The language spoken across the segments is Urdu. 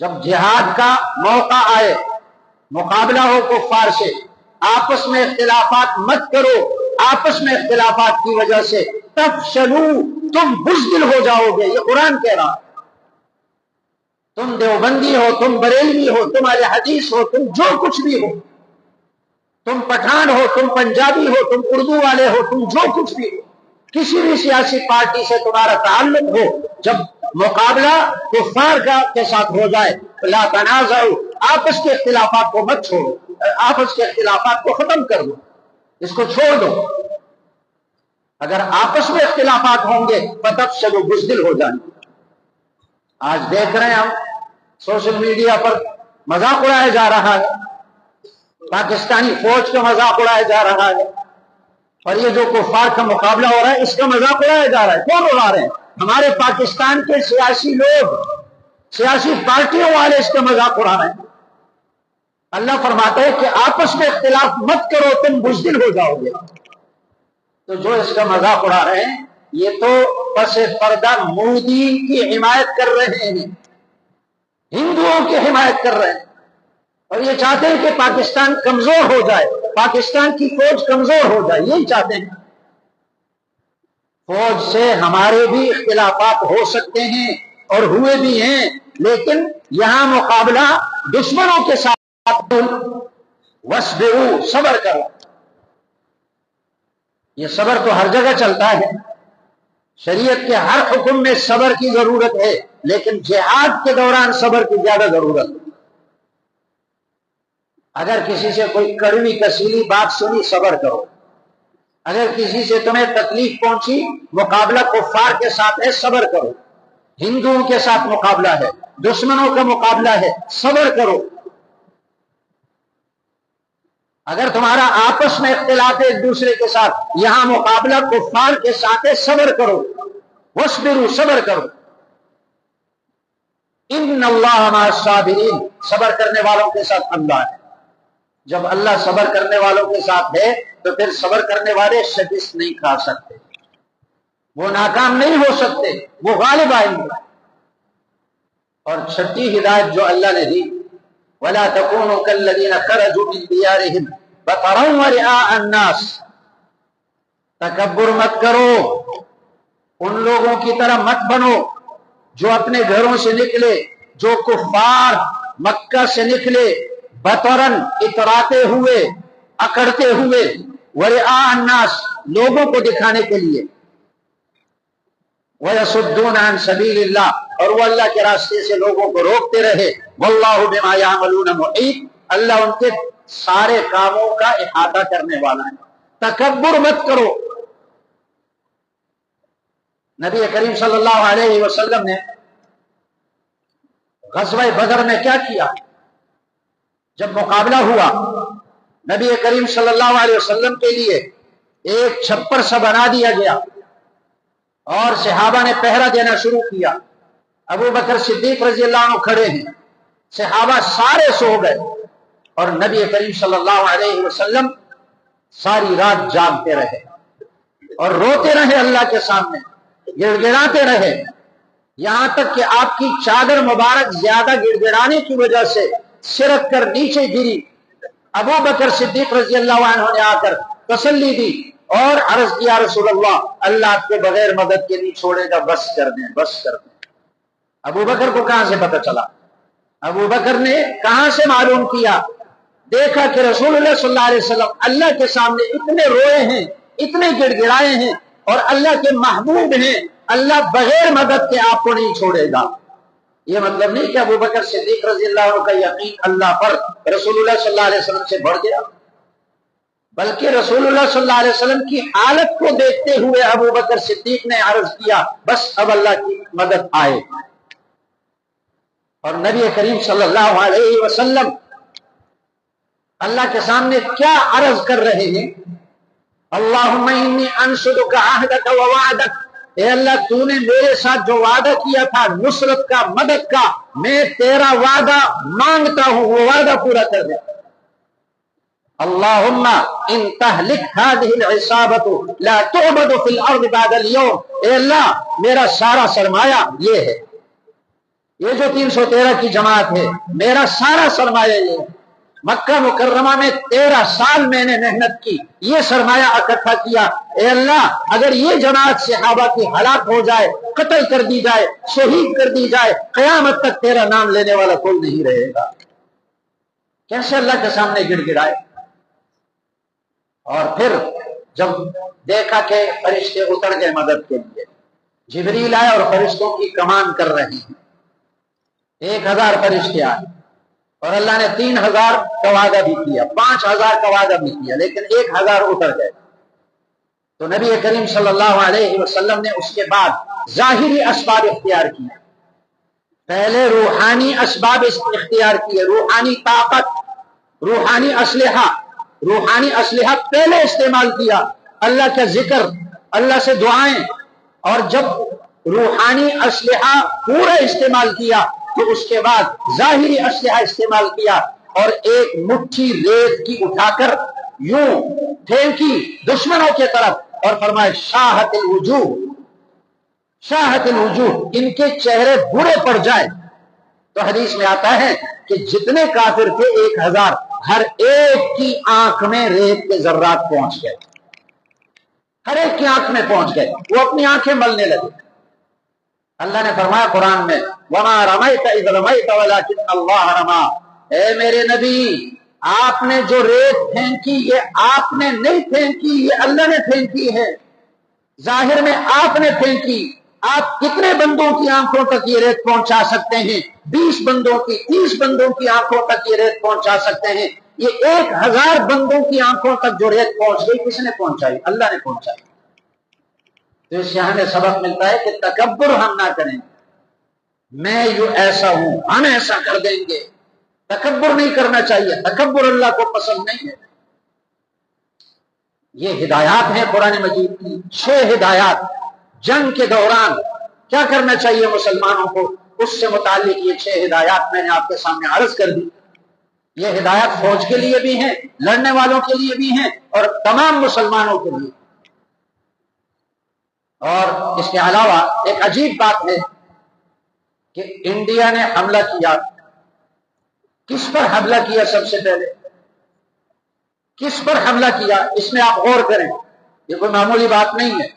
جب جہاد کا موقع آئے، مقابلہ ہو کفار سے، آپس میں اختلافات مت کرو، آپس میں اختلافات کی وجہ سے تفشلوا، تم بزدل ہو جاؤ گے، یہ قرآن کہہ رہا ہے۔ تم دیوبندی ہو، تم بریلوی ہو، تم اہل حدیث ہو، تم جو کچھ بھی ہو، تم پٹھان ہو، تم پنجابی ہو، تم اردو والے ہو، تم جو کچھ بھی ہو، کسی بھی سیاسی پارٹی سے تمہارا تعلق ہو، جب مقابلہ کفار کے ساتھ ہو جائے، لا تنازعوا، آپس کے اختلافات کو مت چھوڑو، آپس کے اختلافات کو ختم کر دو، اس کو چھوڑ دو۔ اگر آپس میں اختلافات ہوں گے فتفشلوا، بزدل ہو جائیں گے۔ آج دیکھ رہے ہیں ہم سوشل میڈیا پر مذاق اڑایا جا رہا ہے، پاکستانی فوج کا مذاق اڑایا جا رہا ہے، اور یہ جو کفار کا مقابلہ ہو رہا ہے اس کا مذاق اڑایا جا رہا ہے۔ کون اڑا رہے ہیں؟ ہمارے پاکستان کے سیاسی لوگ، سیاسی پارٹیوں والے اس کا مذاق اڑا رہے ہیں۔ اللہ فرماتا ہے کہ آپس میں اختلاف مت کرو، تم بزدل ہو جاؤ گے۔ تو جو اس کا مذاق اڑا رہے ہیں یہ تو پس پردہ مودی کی حمایت کر رہے ہیں، ہندوؤں کی حمایت کر رہے ہیں، اور یہ چاہتے ہیں کہ پاکستان کمزور ہو جائے، پاکستان کی فوج کمزور ہو جائے، یہی چاہتے ہیں۔ فوج سے ہمارے بھی اختلافات ہو سکتے ہیں اور ہوئے بھی ہیں، لیکن یہاں مقابلہ دشمنوں کے ساتھ، وَاصْبِرُوا، صبر کرو۔ یہ صبر تو ہر جگہ چلتا ہے، شریعت کے ہر حکم میں صبر کی ضرورت ہے، لیکن جہاد کے دوران صبر کی زیادہ ضرورت ہے۔ اگر کسی سے کوئی کڑوی کسیلی بات سنی، صبر کرو۔ اگر کسی سے تمہیں تکلیف پہنچی، مقابلہ کفار کے ساتھ ہے، صبر کرو۔ ہندوؤں کے ساتھ مقابلہ ہے، دشمنوں کا مقابلہ ہے، صبر کرو۔ اگر تمہارا آپس میں اختلاف ہے ایک دوسرے کے ساتھ، یہاں مقابلہ کفار کے ساتھ ہے، صبر کرو۔ وَاصْبِرُوا، صبر کرو۔ ان اللہ مع الصابرین، صبر کرنے والوں کے ساتھ اللہ ہے۔ جب اللہ صبر کرنے والوں کے ساتھ ہے تو پھر صبر کرنے والے شکست نہیں کھا سکتے، وہ ناکام نہیں ہو سکتے، وہ غالب آئیں گے۔ اور چھٹی ہدایت جو اللہ نے دی، وَلَا تَكُونُوا كَالَّذِينَ خَرَجُوا مِن دِيَارِهِمْ بَطَرًا وَرِئَاءَ النَّاسِ، تکبر مت کرو، ان لوگوں کی طرح مت بنو جو اپنے گھروں سے نکلے، جو کفار مکہ سے نکلے، بطرن، اتراتے ہوئے، اکڑتے ہوئے، وَرِئَاءَ النَّاسِ، لوگوں کو دکھانے کے لیے، وَيَصُدُّونَ عَن سَبِيلِ اللَّهِ، اور وہ اللہ کے راستے سے لوگوں کو روکتے رہے۔ وَاللَّهُ بِمَا يَعْمَلُونَ مُحِيطٌ، اللہ ان کے سارے کاموں کا احاطہ کرنے والا ہے۔ تکبر مت کرو۔ نبی کریم صلی اللہ علیہ وسلم نے غزوہ بدر میں کیا کیا؟ جب مقابلہ ہوا، نبی کریم صلی اللہ علیہ وسلم کے لیے ایک چھپر سا بنا دیا گیا اور صحابہ نے پہرا دینا شروع کیا۔ ابو بکر صدیق رضی اللہ عنہ کھڑے ہیں، صحابہ سارے سو گئے، اور نبی کریم صلی اللہ علیہ وسلم ساری رات جاگتے رہے اور روتے رہے، اللہ کے سامنے گڑ گڑاتے رہے، یہاں تک کہ آپ کی چادر مبارک زیادہ گڑ گڑانے کی وجہ سے سرک کر نیچے گری۔ ابو بکر صدیق رضی اللہ عنہ نے آ کر تسلی دی اور عرض کیا، رسول اللہ، اللہ آپ کے بغیر مدد کے نہیں چھوڑے گا، بس کر دیں، بس کر دیں۔ ابو بکر کو کہاں سے پتہ چلا؟ ابو بکر نے کہاں سے معلوم کیا؟ دیکھا کہ رسول اللہ صلی اللہ علیہ وسلم اللہ کے سامنے اتنے روئے ہیں، اتنے گڑ گڑائے ہیں، اور اللہ کے محبوب ہیں، اللہ بغیر مدد کے آپ کو نہیں چھوڑے گا۔ یہ مطلب نہیں کہ ابو بکر صدیق رضی اللہ عنہ کا یقین اللہ پر رسول اللہ صلی اللہ علیہ وسلم سے بڑھ گیا، بلکہ رسول اللہ صلی اللہ علیہ وسلم کی حالت کو دیکھتے ہوئے ابو بکر صدیق نے عرض کیا، بس اب اللہ کی مدد آئے۔ اور نبی کریم صلی اللہ علیہ وسلم اللہ کے سامنے کیا عرض کر رہے ہیں؟ اللہم انی انشدک عہدک ووعدک، اے اللہ تو نے میرے ساتھ جو وعدہ کیا تھا نصرت کا، مدد کا، میں تیرا وعدہ مانگتا ہوں، وہ وعدہ پورا کر دے۔ اللہم ان تہلک ہذہ العصابۃ لا تعبد فی الارض بعد اليوم، اے اللہ میرا سارا سرمایہ یہ ہے، یہ جو 313 کی جماعت ہے، میرا سارا سرمایہ یہ ہے۔ مکہ مکرمہ میں 13 سال میں نے محنت کی، یہ سرمایہ اکٹھا کیا۔ اے اللہ، اگر یہ جماعت صحابہ کی ہلاک ہو جائے، قتل کر دی جائے، شہید کر دی جائے، قیامت تک تیرا نام لینے والا کوئی نہیں رہے گا۔ کیسے اللہ کے سامنے گڑ گڑائے؟ اور پھر جب دیکھا کہ فرشتے اتر گئے مدد کے لیے، جبریل آئے اور فرشتوں کی کمان کر رہے ہیں، 1000 فرشتے آئے، اور اللہ نے 3000 کا وعدہ بھی کیا، 5000 کا وعدہ بھی کیا، لیکن 1000 اتر گئے۔ تو نبی کریم صلی اللہ علیہ وسلم نے اس کے بعد ظاہری اسباب اختیار کیے، پہلے روحانی اسباب اختیار کیے، روحانی طاقت، روحانی اسلحہ پہلے استعمال کیا، اللہ کا ذکر، اللہ سے دعائیں، اور جب روحانی اسلحہ پورا استعمال کیا تو اس کے بعد ظاہری اسلحہ استعمال کیا، اور ایک مٹھی ریت کی اٹھا کر یوں پھینکی دشمنوں کے طرف، اور فرمائے شاہت الوجوہ، شاہت الوجوہ، ان کے چہرے برے پڑ جائیں۔ تو حدیث میں آتا ہے کہ جتنے کافر تھے 1000، ہر ایک کی آنکھ میں ریت کے ذرات پہنچ گئے، ہر ایک کی آنکھ میں پہنچ گئے، وہ اپنی آنکھیں ملنے لگے۔ اللہ نے فرمایا قرآن میں وَمَا رَمَيْتَ إِذْ رَمَيْتَ وَلَكِنَّ اللَّهَ رَمَى، اے میرے نبی، آپ نے جو ریت پھینکی یہ آپ نے نہیں پھینکی، یہ اللہ نے پھینکی ہے، ظاہر میں آپ نے پھینکی۔ آپ کتنے بندوں کی آنکھوں تک یہ ریت پہنچا سکتے ہیں؟ 20 بندوں کی، 30 بندوں کی آنکھوں تک یہ ریت پہنچا سکتے ہیں، یہ 1000 بندوں کی آنکھوں تک جو ریت پہنچ گئی، کس نے پہنچائی؟ اللہ نے پہنچائی۔ تو اس سے ہمیں سبق ملتا ہے کہ تکبر ہم نہ کریں، میں یوں ایسا ہوں، ہم ایسا کر دیں گے، تکبر نہیں کرنا چاہیے، تکبر اللہ کو پسند نہیں ہے۔ یہ ہدایات ہیں قرآن مجید کی، 6 ہدایات۔ جنگ کے دوران کیا کرنا چاہیے مسلمانوں کو، اس سے متعلق یہ 6 ہدایات میں نے آپ کے سامنے عرض کر دی۔ یہ ہدایات فوج کے لیے بھی ہیں، لڑنے والوں کے لیے بھی ہیں، اور تمام مسلمانوں کے لیے۔ اور اس کے علاوہ ایک عجیب بات ہے کہ انڈیا نے حملہ کیا، کس پر حملہ کیا؟ سب سے پہلے کس پر حملہ کیا؟ اس میں آپ غور کریں، یہ کوئی معمولی بات نہیں ہے۔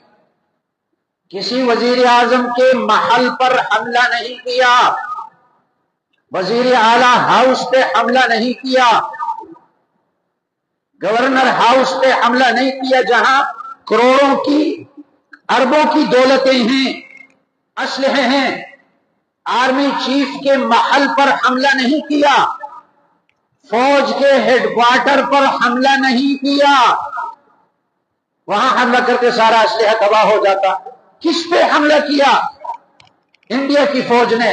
کسی وزیر اعظم کے محل پر حملہ نہیں کیا، وزیر اعلی ہاؤس پہ حملہ نہیں کیا، گورنر ہاؤس پہ حملہ نہیں کیا، جہاں کروڑوں کی، اربوں کی دولتیں ہیں، اسلحے ہیں۔ آرمی چیف کے محل پر حملہ نہیں کیا، فوج کے ہیڈ کوارٹر پر حملہ نہیں کیا، وہاں حملہ کر کے سارا اسلحہ تباہ ہو جاتا۔ کس پہ حملہ کیا؟ انڈیا کی فوج نے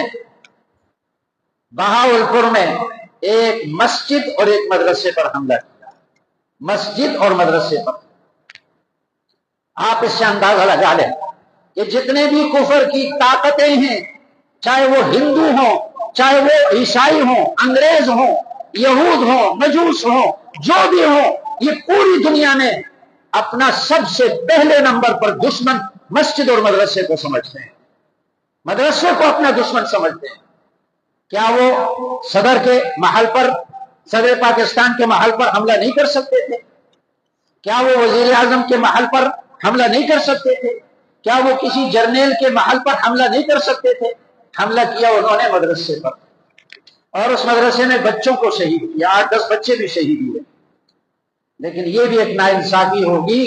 بہاولپور میں ایک مسجد اور ایک مدرسے پر حملہ کیا، مسجد اور مدرسے پر۔ آپ اس سے اندازہ لگا لیں کہ جتنے بھی کفر کی طاقتیں ہیں، چاہے وہ ہندو ہوں، چاہے وہ عیسائی ہوں، انگریز ہوں، یہود ہوں، مجوس ہوں، جو بھی ہوں، یہ پوری دنیا میں اپنا سب سے پہلے نمبر پر دشمن مسجد اور مدرسے کو سمجھتے ہیں، مدرسے کو اپنا دشمن سمجھتے ہیں۔ کیا وہ صدر کے محل پر، صدر پاکستان کے محل پر حملہ نہیں کر سکتے تھے؟ کیا وہ وزیر اعظم کے محل پر حملہ نہیں کر سکتے تھے؟ کیا وہ کسی جرنیل کے محل پر حملہ نہیں کر سکتے تھے؟ حملہ کیا انہوں نے مدرسے پر، اور اس مدرسے میں بچوں کو شہید کیا، 8-10 بچے بھی شہید ہوئے۔ لیکن یہ بھی ایک ناانصافی ہوگی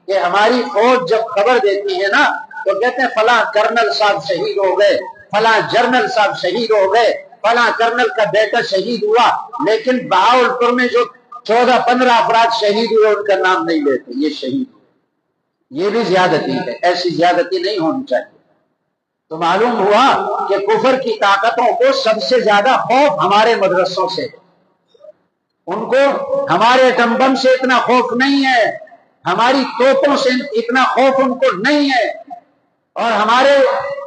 کہ ہماری فوج جب خبر دیتی ہے نا تو کہتے ہیں فلاں کرنل صاحب شہید ہو گئے، فلاں جرنل صاحب شہید ہو گئے، فلاں کرنل کا بیٹا شہید ہوا، لیکن بہاولپور میں جو 14-15 افراد شہید ہوئے ان کا نام نہیں لیتے، یہ شہید ہوئے۔ یہ بھی زیادتی ہے، ایسی زیادتی نہیں ہونی چاہیے۔ تو معلوم ہوا کہ کفر کی طاقتوں کو سب سے زیادہ خوف ہمارے مدرسوں سے، ان کو ہمارے ایٹم بم سے اتنا خوف نہیں ہے، ہماری توپوں سے اتنا خوف ان کو نہیں ہے، اور ہمارے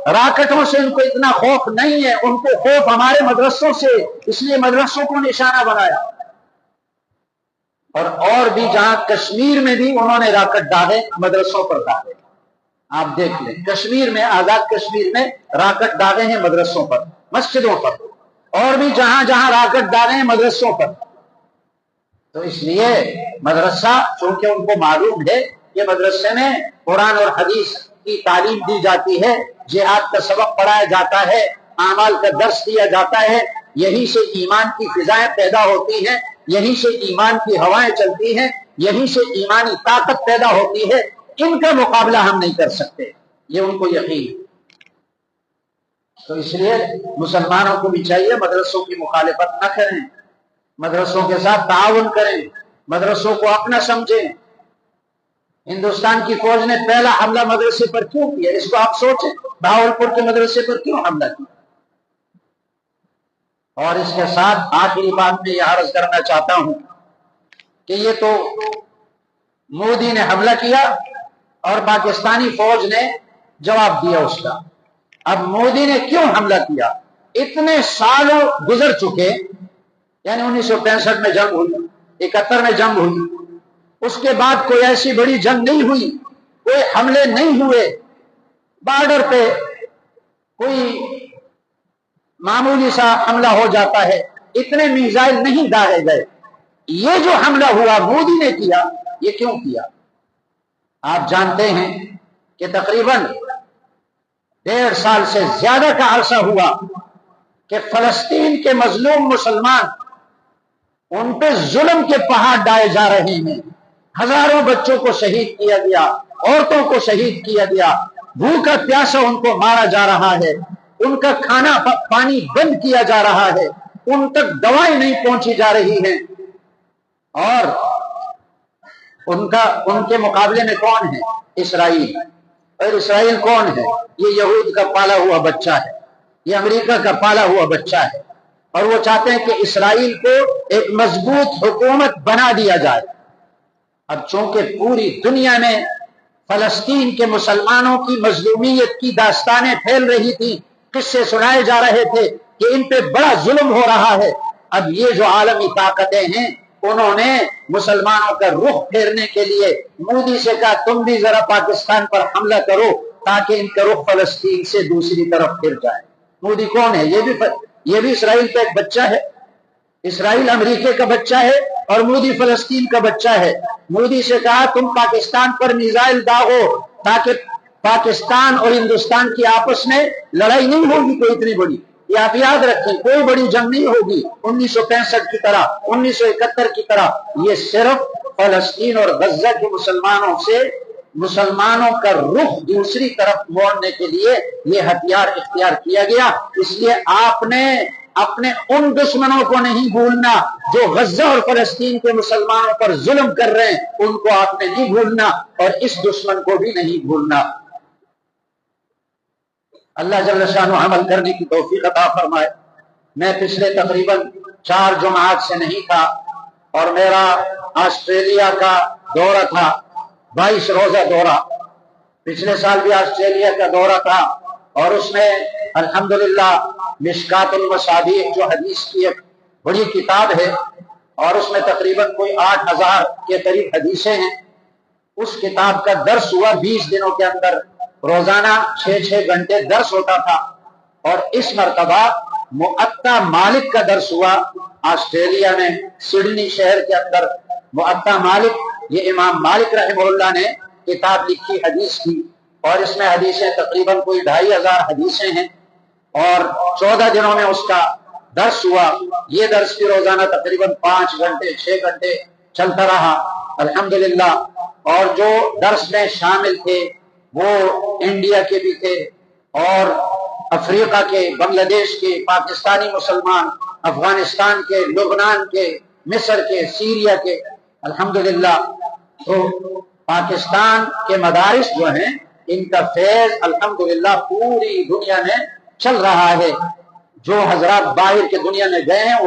راکٹوں سے ان کو اتنا خوف نہیں ہے، ان کو خوف ہمارے مدرسوں سے، اس لیے مدرسوں کو نشانہ بنایا۔ اور بھی جہاں کشمیر میں بھی انہوں نے راکٹ ڈالے، مدرسوں پر ڈالے، آپ دیکھ لیں، کشمیر میں، آزاد کشمیر میں راکٹ ڈالے ہیں مدرسوں پر۔ مسجدوں پر، اور بھی جہاں جہاں راکٹ ڈالے ہیں مدرسوں پر۔ تو اس لیے مدرسہ چونکہ ان کو معلوم ہے کہ مدرسے میں قرآن اور حدیث کی تعلیم دی جاتی ہے، جہاد کا سبق پڑھایا جاتا ہے، اعمال کا درس دیا جاتا ہے، یہیں سے ایمان کی فضائیں پیدا ہوتی ہیں، یہیں سے ایمان کی ہوائیں چلتی ہیں، یہیں سے ایمانی طاقت پیدا ہوتی ہے، ان کا مقابلہ ہم نہیں کر سکتے، یہ ان کو یقین ہے۔ تو اس لیے مسلمانوں کو بھی چاہیے مدرسوں کی مخالفت نہ کریں، مدرسوں کے ساتھ تعاون کریں، مدرسوں کو اپنا سمجھیں۔ ہندوستان کی فوج نے پہلا حملہ مدرسے پر کیوں کیا؟ اس کو آپ سوچیں، بہاولپور کے مدرسے پر کیوں حملہ کیا؟ اور اس کے ساتھ آخری بات میں یہ عرض کرنا چاہتا ہوں کہ یہ تو مودی نے حملہ کیا اور پاکستانی فوج نے جواب دیا اس کا۔ اب مودی نے کیوں حملہ کیا؟ اتنے سالوں گزر چکے، یعنی 1965 میں جنگ ہوئی، 71 میں جنگ ہوئی، اس کے بعد کوئی ایسی بڑی جنگ نہیں ہوئی، کوئی حملے نہیں ہوئے، بارڈر پہ کوئی معمولی سا حملہ ہو جاتا ہے، اتنے میزائل نہیں داغے گئے۔ یہ جو حملہ ہوا مودی نے کیا، یہ کیوں کیا؟ آپ جانتے ہیں کہ تقریباً 1.5 سال سے زیادہ کا عرصہ ہوا کہ فلسطین کے مظلوم مسلمان، ان پہ ظلم کے پہاڑ ڈالے جا رہے ہیں، ہزاروں بچوں کو شہید کیا گیا، عورتوں کو شہید کیا گیا، بھوکا پیاسا ان کو مارا جا رہا ہے، ان کا کھانا پانی بند کیا جا رہا ہے، ان تک دوائیں نہیں پہنچی جا رہی ہیں، اور ان کے مقابلے میں کون ہے؟ اسرائیل۔ اور اسرائیل کون ہے؟ یہ یہود کا پالا ہوا بچہ ہے، یہ امریکہ کا پالا ہوا بچہ ہے، اور وہ چاہتے ہیں کہ اسرائیل کو ایک مضبوط حکومت بنا دیا جائے۔ اب چونکہ پوری دنیا میں فلسطین کے مسلمانوں کی مظلومیت کی داستانیں پھیل رہی تھی، قصے سنائے جا رہے تھے کہ ان پہ بڑا ظلم ہو رہا ہے، اب یہ جو عالمی طاقتیں ہیں انہوں نے مسلمانوں کا رخ پھیرنے کے لیے مودی سے کہا تم بھی ذرا پاکستان پر حملہ کرو تاکہ ان کا رخ فلسطین سے دوسری طرف پھر جائے۔ مودی کون ہے؟ یہ بھی اسرائیل کا ایک بچہ ہے، اسرائیل امریکہ کا بچہ ہے اور مودی فلسطین کا بچہ ہے۔ مودی سے کہا تم پاکستان پر میزائل داغو تاکہ پاکستان اور ہندوستان کی آپس میں لڑائی نہیں ہوگی کوئی اتنی بڑی، یہ آپ یاد رکھیں، کوئی بڑی جنگ نہیں ہوگی 1965 کی طرح، 1971 کی طرح۔ یہ صرف فلسطین اور غزہ کے مسلمانوں سے مسلمانوں کا رخ دوسری طرف موڑنے کے لیے یہ ہتھیار اختیار کیا گیا۔ اس لیے آپ نے اپنے ان دشمنوں کو نہیں بھولنا جو غزہ اور فلسطین کے مسلمانوں پر ظلم کر رہے ہیں، ان کو آپ نے نہیں بھولنا، اور اس دشمن کو بھی نہیں بھولنا۔ اللہ جل شانہ عمل کرنے کی توفیق عطا فرمائے۔ میں پچھلے تقریباً 4 جمعات سے نہیں تھا، اور میرا آسٹریلیا کا دورہ تھا، 22 روزہ دورہ۔ پچھلے سال بھی آسٹریلیا کا دورہ تھا، اور اس میں الحمدللہ مشکات المصابیح جو حدیث کی ایک بڑی کتاب ہے، اور اس میں تقریباً کوئی 8000 کے قریب حدیثیں ہیں، اس کتاب کا درس ہوا 20 دنوں کے اندر، روزانہ 6 گھنٹے درس ہوتا تھا۔ اور اس مرتبہ موطا مالک کا درس ہوا آسٹریلیا میں، سڈنی شہر کے اندر۔ موطا مالک، یہ امام مالک رحمہ اللہ نے کتاب لکھی حدیث کی، اور اس میں حدیثیں تقریباً کوئی 2500 حدیثیں ہیں، اور 14 دنوں میں اس کا درس ہوا۔ یہ درس بھی روزانہ تقریباً 5 گھنٹے 6 گھنٹے چلتا رہا الحمدللہ۔ اور جو درس میں شامل تھے وہ انڈیا کے بھی تھے، اور افریقہ کے، بنگلہ دیش کے، پاکستانی مسلمان، افغانستان کے، لبنان کے، مصر کے، سیریا کے، الحمدللہ۔ تو پاکستان کے مدارس جو ہیں ان کا فیض الحمدللہ پوری دنیا میں چل رہا ہے۔ جو حضرات باہر کے دنیا میں گئے ہیں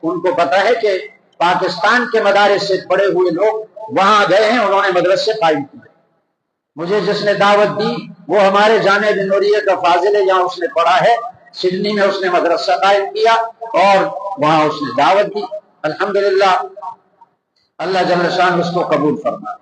ان کو پتا ہے کہ پاکستان کے مدارس سے پڑھے ہوئے لوگ وہاں گئے ہیں، انہوں نے مدرسے قائم کیے۔ مجھے جس نے دعوت دی وہ ہمارے جامعہ بن نوریہ کا فاضل ہے، جہاں اس نے پڑھا ہے، سڈنی میں اس نے مدرسہ قائم کیا اور وہاں اس نے دعوت دی الحمدللہ۔ اللہ جل شان اس کو قبول فرمائے۔